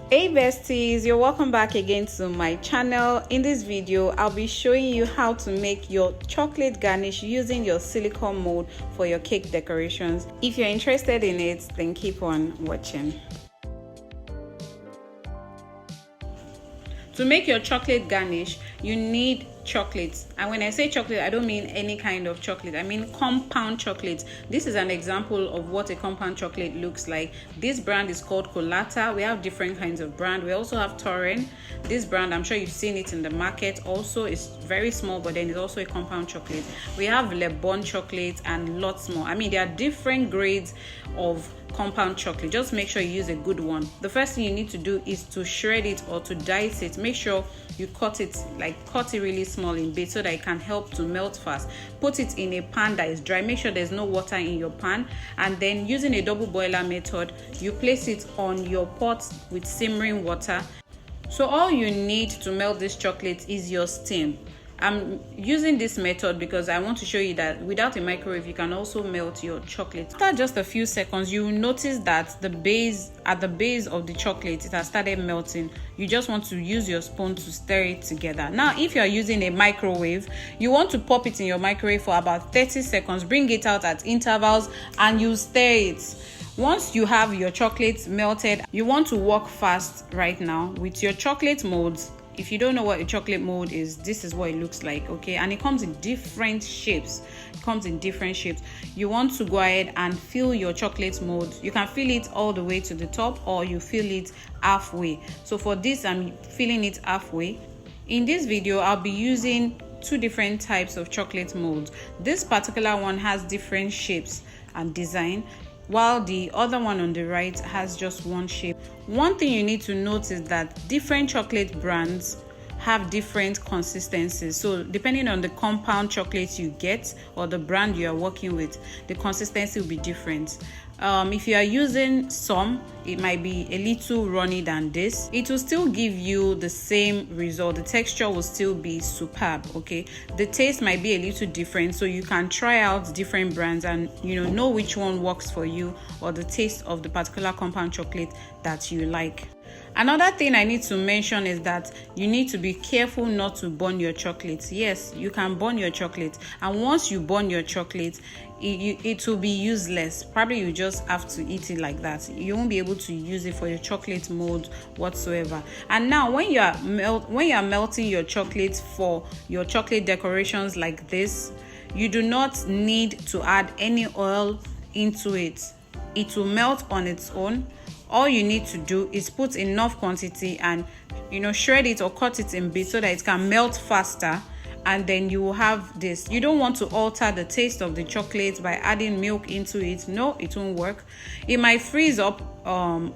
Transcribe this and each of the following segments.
Hey besties, you're welcome back again to my channel. In this video I'll be showing you how to make your chocolate garnish using your silicone mold for your cake decorations. If you're interested in it, then keep on watching. To make your chocolate garnish, you need chocolate. And when I say chocolate, I don't mean any kind of chocolate. I mean compound chocolate. This is an example of what a compound chocolate looks like. This brand is called Colata. We have different kinds of brand. We also have Torren. This brand, I'm sure you've seen it in the market. Also, it's very small, but then it's also a compound chocolate. We have Le Bon chocolate and lots more. I mean, there are different grades of compound chocolate. Just make sure you use a good one. The first thing you need to do is to shred it or to dice it. Make sure you cut it really small in bits so that it can help to melt fast. Put it in a pan that is dry. Make sure there's no water in your pan, and then using a double boiler method, you place it on your pot with simmering water. So all you need to melt this chocolate is your steam. I'm using this method because I want to show you that without a microwave you can also melt your chocolate. After just a few seconds, you will notice that at the base of the chocolate it has started melting. You just want to use your spoon to stir it together. Now if you are using a microwave, you want to pop it in your microwave for about 30 seconds, bring it out at intervals, and you stir it. Once you have your chocolate melted, you want to work fast right now with your chocolate molds. If you don't know what a chocolate mold is, this is what it looks like, okay? And it comes in different shapes. You want to go ahead and fill your chocolate mold. You can fill it all the way to the top, or you fill it halfway. So for this, I'm filling it halfway. In this video, I'll be using two different types of chocolate molds. This particular one has different shapes and design, while the other one on the right has just one shape. One thing you need to note is that different chocolate brands have different consistencies. So depending on the compound chocolate you get or the brand you are working with, the consistency will be different. If you are using some, it might be a little runny than this. It will still give you the same result. The texture will still be superb, okay? The taste might be a little different, so you can try out different brands and know which one works for you or the taste of the particular compound chocolate that you like. Another thing I need to mention is that you need to be careful not to burn your chocolate. Yes, you can burn your chocolate, and once you burn your chocolate, it will be useless. Probably you just have to eat it like that. You won't be able to use it for your chocolate mold whatsoever. And now when you are melting your chocolate for your chocolate decorations like this, you do not need to add any oil into it. It will melt on its own. All you need to do is put enough quantity and shred it or cut it in bits so that it can melt faster, and then you will have this. You don't want to alter the taste of the chocolate by adding milk into it. No, it won't work. It might freeze up,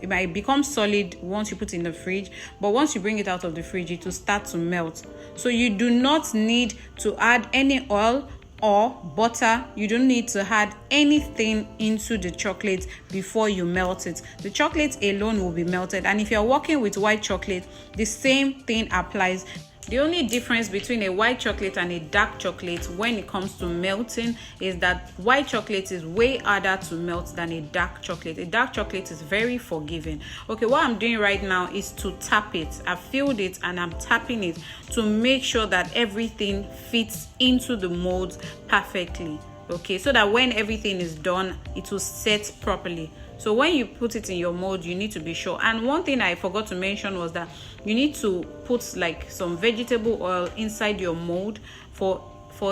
it might become solid once you put it in the fridge, but once you bring it out of the fridge, it will start to melt. So you do not need to add any oil or butter. You don't need to add anything into the chocolate before you melt it. The chocolate alone will be melted, and if you're working with white chocolate, the same thing applies. The only difference between a white chocolate and a dark chocolate when it comes to melting is that white chocolate is way harder to melt than a dark chocolate. A dark chocolate is very forgiving. Okay, what I'm doing right now is to tap it. I've filled it and I'm tapping it to make sure that everything fits into the mold perfectly. Okay, so that when everything is done, it will set properly. So when you put it in your mold, you need to be sure. And one thing I forgot to mention was that you need to put some vegetable oil inside your mold for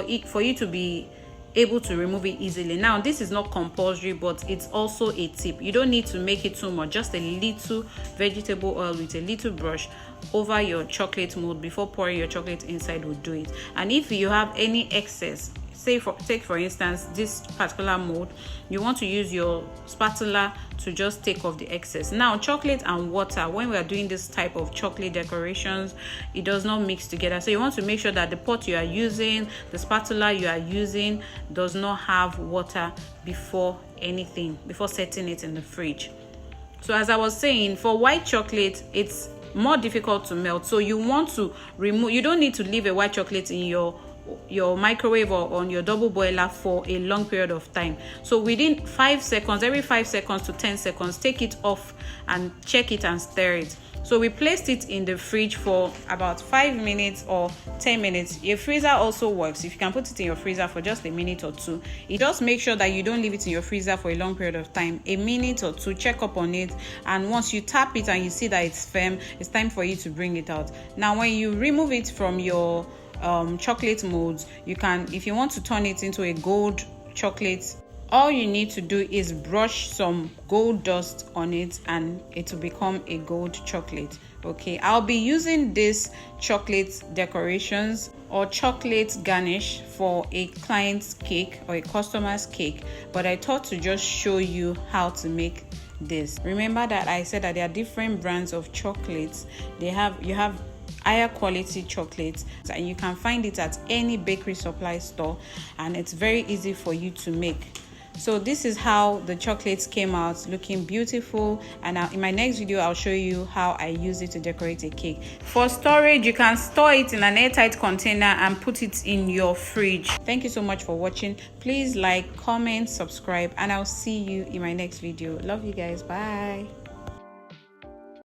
you to be able to remove it easily. Now this is not compulsory, but it's also a tip. You don't need to make it too much. Just a little vegetable oil with a little brush over your chocolate mold before pouring your chocolate inside will do it. And if you have any excess, take for instance this particular mold, you want to use your spatula to just take off the excess. Now chocolate and water, when we are doing this type of chocolate decorations, it does not mix together. So you want to make sure that the pot you are using, the spatula you are using, does not have water before setting it in the fridge. So as I was saying, for white chocolate, it's more difficult to melt. So you want to remove, you don't need to leave a white chocolate in your your microwave or on your double boiler for a long period of time. So within 5 seconds, every 5 seconds to 10 seconds, take it off and check it and stir it. So we placed it in the fridge for about 5 minutes or 10 minutes. Your freezer also works. If you can put it in your freezer for just a minute or two, it just make sure that you don't leave it in your freezer for a long period of time. A minute or two, check up on it, and once you tap it and you see that it's firm, it's time for you to bring it out. Now when you remove it from your chocolate molds, you can, if you want to turn it into a gold chocolate, all you need to do is brush some gold dust on it and it will become a gold chocolate. Okay, I'll be using this chocolate decorations or chocolate garnish for a client's cake or a customer's cake, but I thought to just show you how to make this. Remember that I said that there are different brands of chocolates. You have higher quality chocolates, and you can find it at any bakery supply store, and it's very easy for you to make. So this is how the chocolates came out, looking beautiful, and in my next video I'll show you how I use it to decorate a cake. For storage, you can store it in an airtight container and put it in your fridge. Thank you so much for watching. Please like, comment, subscribe, and I'll see you in my next video. Love you guys. Bye.